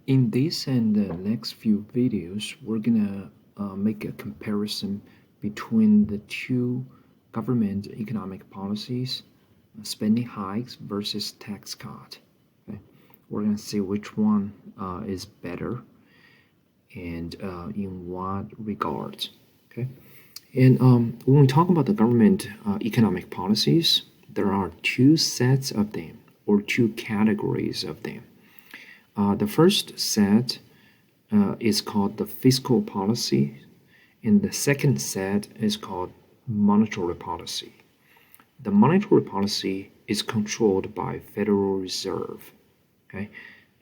In this and the next few videos, we're gonna make a comparison between the two government economic policies, spending hikes versus tax cut. Okay? We're gonna see which one is better and in what regards. Okay, and when we talk about the government economic policies, there are two sets of them or two categories of them. The first set is called the fiscal policy, and the second set is called monetary policy. The monetary policy is controlled by Federal Reserve, okay,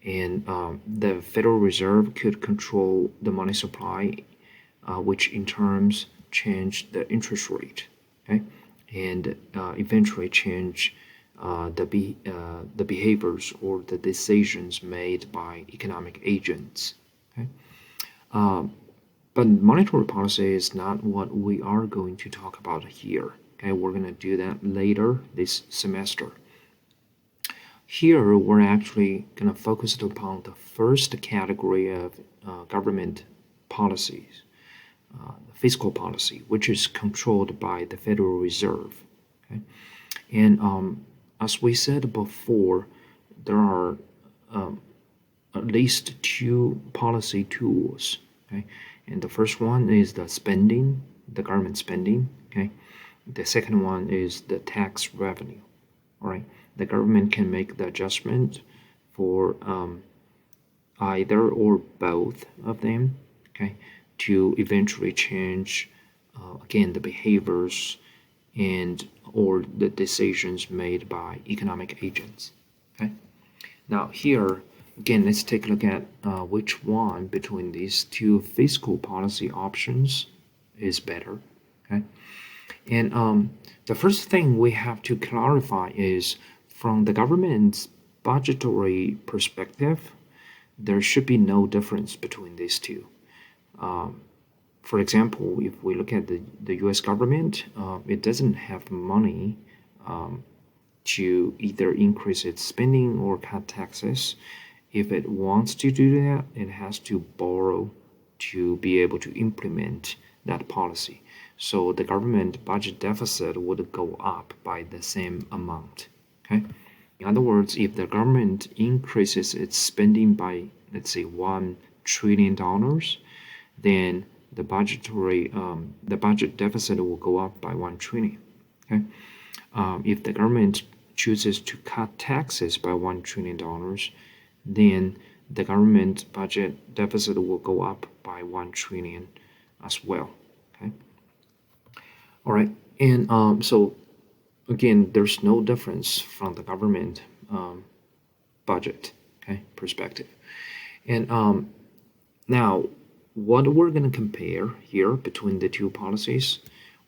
and the Federal Reserve could control the money supply, which in terms change the interest rate, okay, and eventually change the behaviors or the decisions made by economic agents. Okay? But monetary policy is not what we are going to talk about here. Okay, we're going to do that later this semester. Here, we're actually going to focus upon the first category of government policies, fiscal policy, which is controlled by the Federal Reserve. Okay? And as we said before, there are at least two policy tools. Okay, and the first one is the spending, the government spending. Okay, the second one is the tax revenue. All right, the government can make the adjustment for either or both of them. Okay, to eventually change again the behaviors and or the decisions made by economic agents. Okay. Now here again, let's take a look at which one between these two fiscal policy options is better. Okay. And the first thing we have to clarify is from the government's budgetary perspective, there should be no difference between these two. For example, if we look at the US government, it doesn't have money to either increase its spending or cut taxes. If it wants to do that, it has to borrow to be able to implement that policy. So the government budget deficit would go up by the same amount. Okay. In other words, if the government increases its spending by, let's say, $1 trillion, then the budget deficit will go up by 1 trillion. Okay, if the government chooses to cut taxes by $1 trillion, then the government budget deficit will go up by 1 trillion as well. Okay, all right, and so again, there's no difference from the government budget, okay, perspective, and now what we're going to compare here between the two policies,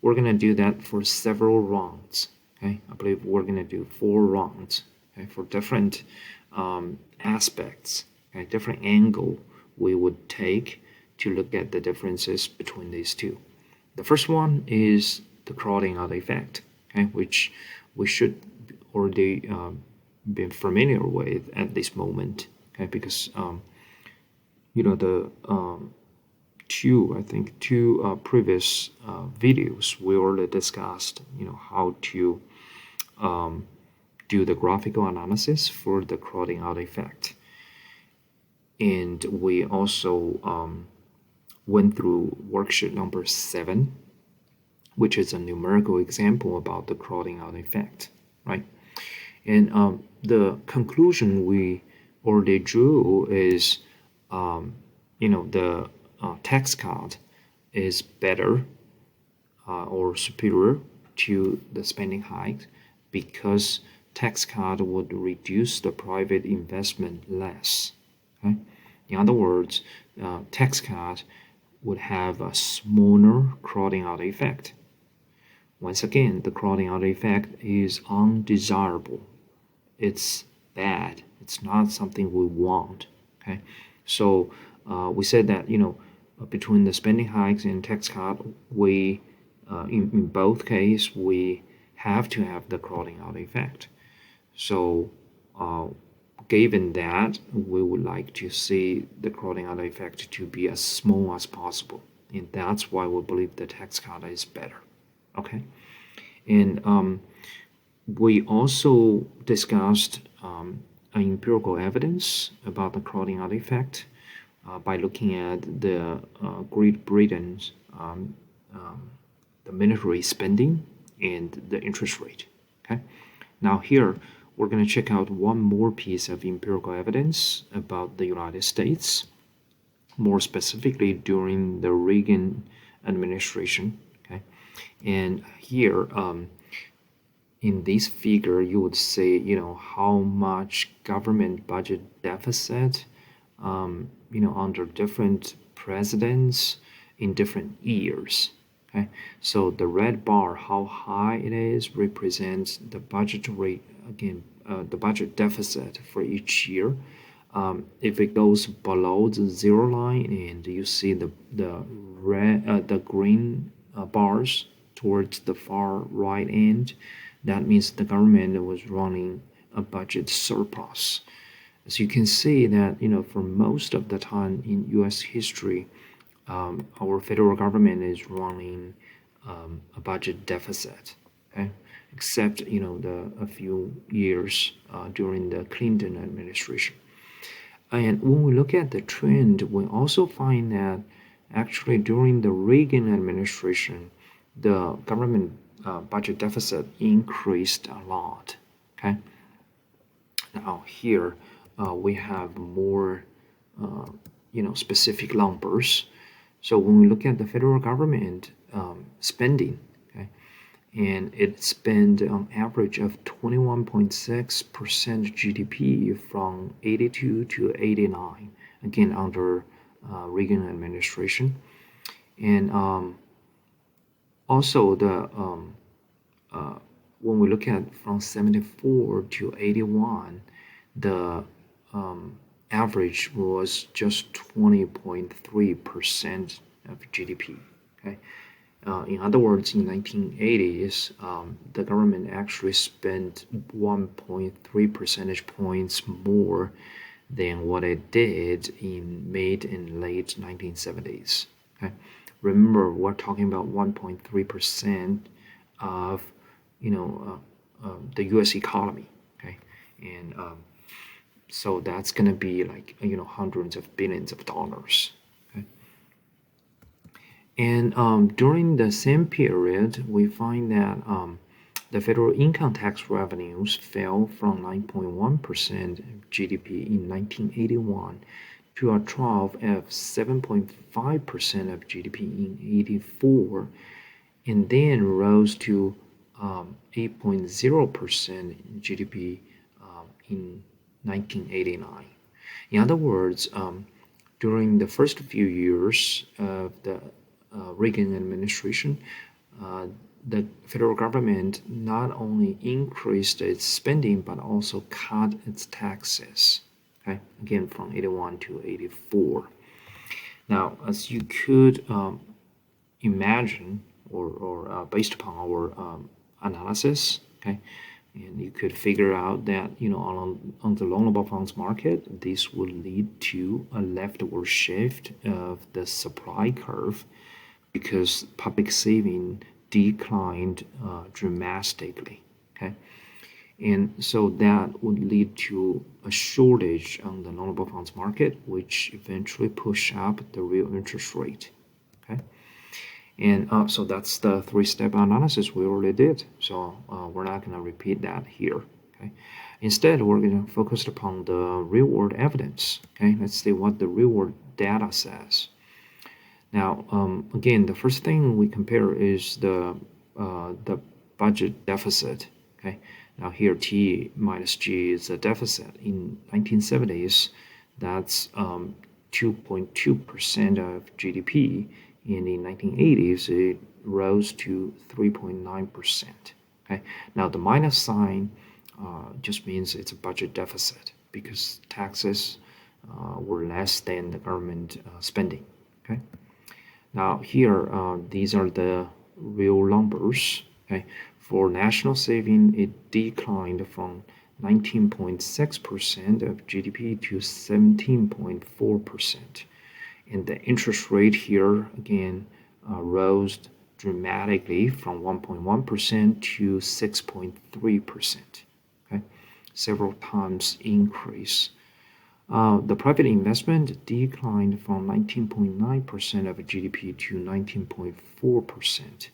we're going to do that for several rounds. Okay, I believe we're going to do 4 rounds. Okay, for different aspects, okay, different angle we would take to look at the differences between these two. The first one is the crowding out effect, okay, which we should already be familiar with at this moment, okay, because you know the two previous videos we already discussed, you know, how to do the graphical analysis for the crowding out effect, and we also went through worksheet number 7, which is a numerical example about the crowding out effect, right? And the conclusion we already drew is you know, the tax cut is better or superior to the spending hike because tax cut would reduce the private investment less. Okay? In other words, tax cut would have a smaller crowding out effect. Once again, the crowding out effect is undesirable. It's bad. It's not something we want. Okay, so we said that, you know, between the spending hikes and tax cut, we in both cases we have to have the crowding out effect. So given that, we would like to see the crowding out effect to be as small as possible. And that's why we believe the tax cut is better. Okay. And we also discussed empirical evidence about the crowding out effect by looking at the Great Britain's the military spending and the interest rate. Okay. Now here we're going to check out one more piece of empirical evidence about the United States, more specifically during the Reagan administration. Okay. And here in this figure, you would say, how much government budget deficit, under different presidents in different years. Okay, so the red bar, how high it is, represents the budget rate, again, the budget deficit for each year. If it goes below the zero line and you see the green bars towards the far right end, that means the government was running a budget surplus. As you can see that, for most of the time in U.S. history, our federal government is running a budget deficit, okay? Except, a few years during the Clinton administration. And when we look at the trend, we also find that actually during the Reagan administration, the government budget deficit increased a lot. Okay. Now here we have more, specific numbers. So when we look at the federal government spending, okay, and it spent on average of 21.6% GDP from 82 to 89, again under Reagan administration, and also the when we look at from 74 to 81, the average was just 20.3% of GDP. Okay, in other words, in 1980s, the government actually spent 1.3 percentage points more than what it did in mid and late 1970s. Okay, remember we're talking about 1.3% of the U.S. economy. Okay, and so that's going to be like hundreds of billions of dollars. Okay, and during the same period, we find that the federal income tax revenues fell from 9.1% of GDP in 1981 to a trough of 7.5% of GDP in 84, and then rose to 8.0% GDP in 1989. In other words, during the first few years of the Reagan administration, the federal government not only increased its spending but also cut its taxes. Okay, again from 81 to 84. Now, as you could imagine, or based upon our analysis, okay, and you could figure out that on the loanable funds market, this would lead to a leftward shift of the supply curve because public saving declined dramatically. Okay, and so that would lead to a shortage on the loanable funds market, which eventually push up the real interest rate. Okay. And so that's the three-step analysis we already did. So we're not going to repeat that here. Okay. Instead, we're going to focus upon the real-world evidence. Okay. Let's see what the real-world data says. Now, again, the first thing we compare is the budget deficit. Okay. Now here, T minus G is a deficit. In 1970s, that's 2.2% of GDP. And in 1980s, it rose to 3.9%. Okay. Now the minus sign just means it's a budget deficit because taxes were less than the government spending. Okay. Now here, these are the real numbers. Okay. For national saving, it declined from 19.6% of GDP to 17.4%. And the interest rate here again rose dramatically from 1.1% to 6.3%. Okay, several times increase. The private investment declined from 19.9% of GDP to 19.4%.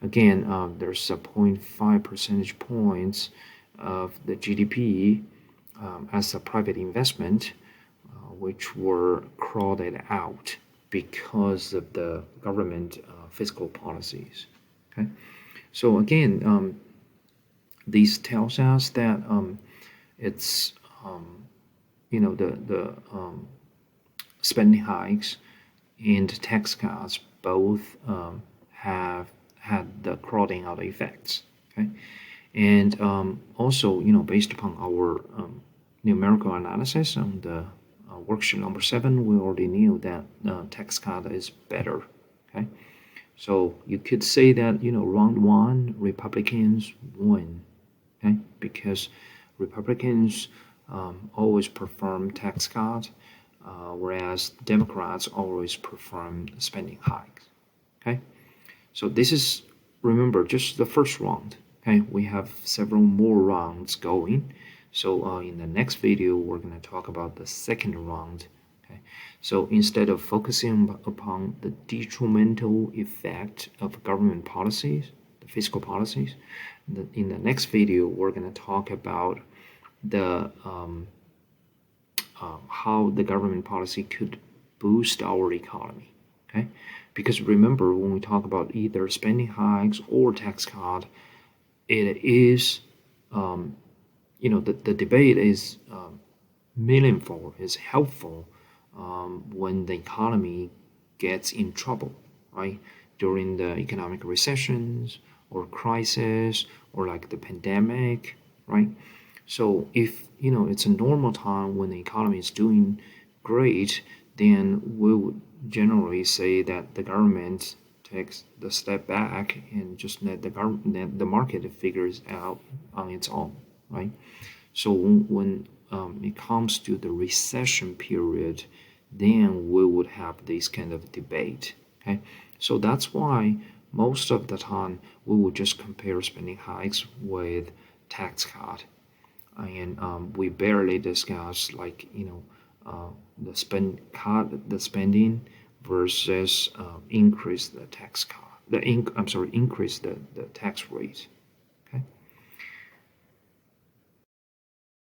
Again, there's a 0.5 percentage points of the GDP as a private investment, which were crowded out because of the government fiscal policies. Okay, so again, this tells us that it's the spending hikes and tax cuts both have had the crowding out effects. Okay, and also based upon our numerical analysis on the worksheet number 7, we already knew that tax cut is better. Okay, so you could say that round 1 Republicans win. Okay, because Republicans always perform tax cut, whereas Democrats always perform spending hikes. Okay, so this is, remember, just the first round. Okay, we have several more rounds going. So in the next video, we're going to talk about the second round. Okay, so instead of focusing upon the detrimental effect of government policies, the fiscal policies, in the next video, we're going to talk about the how the government policy could boost our economy. Okay, because remember, when we talk about either spending hikes or tax cut, it is the debate is meaningful, is helpful when the economy gets in trouble, right? During the economic recessions or crisis or like the pandemic, right? So if it's a normal time when the economy is doing great, then we would generally say that the government takes the step back and just let the market figures out on its own, right? So when it comes to the recession period, then we would have this kind of debate. Okay, so that's why most of the time we would just compare spending hikes with tax cut, and we barely discuss like the spending versus increase the tax cut. Increase the tax rate.